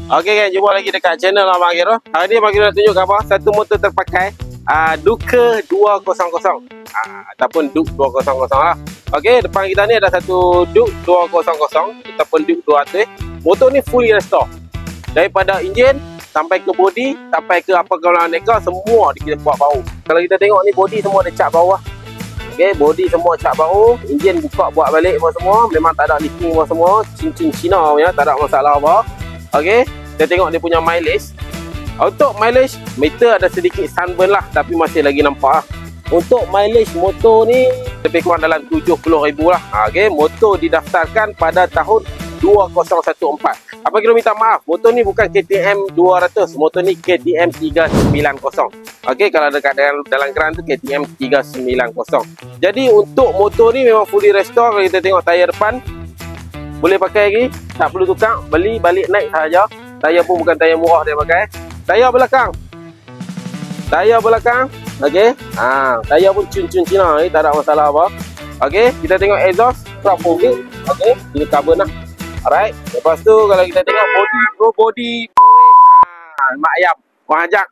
Okey kan, jumpa lagi dekat channel Abang Giro. Hari ni Abang Giro nak tunjuk gambar satu motor terpakai Duke 200 ataupun Duke 200 lah. Okey, depan kita ni ada satu Duke 200 ataupun Duke 200. Motor ni fully restore. Daripada enjin sampai ke body, sampai ke apa kalau aneka, semua kita buat baru. Kalau kita tengok ni, body semua ada cat baru lah. Okey, body semua cat baru, enjin buka buat balik semua, memang tak ada leaking semua, cincin Cina punya, tak ada masalah apa. Okey, kita tengok dia punya mileage. Untuk mileage, meter ada sedikit sunburn lah, tapi masih lagi nampak lah. Untuk mileage motor ni lebih kurang dalam 70,000 lah. Okey, motor didaftarkan pada tahun 2014. Abang Giro minta maaf, motor ni bukan KTM 200, motor ni KTM 390. Okey, kalau dekat dalam keran tu KTM 390. Jadi untuk motor ni memang fully restore. Kalau kita tengok tayar depan boleh pakai lagi, tak perlu tukar, beli balik naik sahaja. Tayar pun bukan tayar murah dia pakai. Tayar belakang, okey, tayar pun cun-cun Cina ni, tak ada masalah apa. Okey, kita tengok exhaust, berapa ni? Okey, kita carbon lah. Alright, lepas tu kalau kita tengok body mak ayam, korang ajak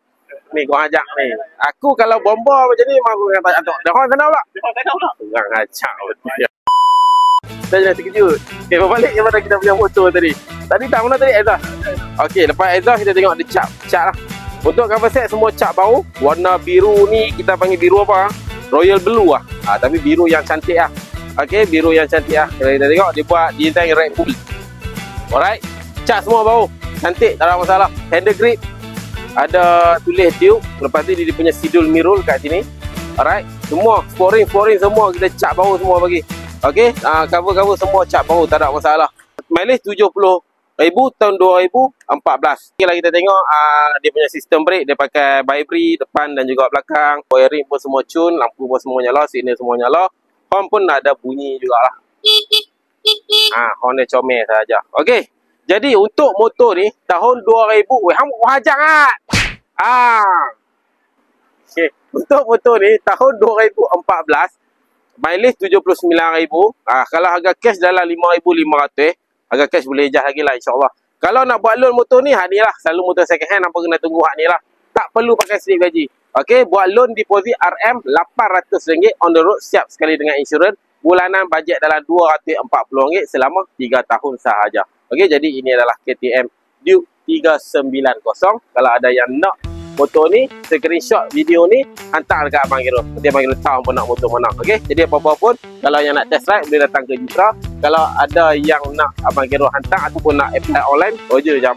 ni, aku kalau bomba macam ni memang aku akan tak dah orang kenal pula. Kurang ajak betul. Saya dah terkejut. Okay, berbalik kepada kita punya motor tadi. Tadi tak mana tadi exhaust. Okey, lepas exhaust kita tengok dia cat lah. Untuk cover set semua cat baru. Warna biru ni kita panggil biru apa? Royal blue lah. Tapi biru yang cantik lah. Okey, biru yang cantik lah. Kalau kita tengok dia buat design Red Bull. Alright, cat semua baru, cantik, tak ada masalah. Handle grip ada tulis Duke. Lepas tu dia punya sidul mirror kat sini. Alright, semua sporing semua kita cat baru semua bagi. Okey, cover semua cat baru, tak ada masalah. Mileage 70,000 tahun 2014. Kalau kita tengok dia punya sistem brake, dia pakai Vibri depan dan juga belakang. Wiring pun semua cun, lampu pun semua nyala, signal semua nyala. Horn pun ada bunyi jugalah. Horn dia comel saja. Okey. Jadi untuk motor ni tahun 2000, hang wajak ah. Okey. Untuk motor ni tahun 2014, mileage 79,000. Kalau harga cash dalam 5,500, harga cash boleh adjust lagi lah, insya-Allah. Kalau nak buat loan motor ni, hak ni lah. Selalu motor second hand apa kena tunggu hak ni lah. Tak perlu pakai slip gaji. Okey, buat loan deposit RM 800 on the road, siap sekali dengan insurans. Bulanan bajet dalam RM240 selama 3 tahun sahaja. Okey, jadi ini adalah KTM Duke 390. Kalau ada yang nak motor ni, screenshot video ni, hantar dekat Abang Giro. Nanti Abang Giro tahu pun nak motor mana. Okey, jadi apa-apa pun, kalau yang nak test ride, boleh datang ke Jutra. Kalau ada yang nak Abang Giro hantar ataupun nak apply online, order je.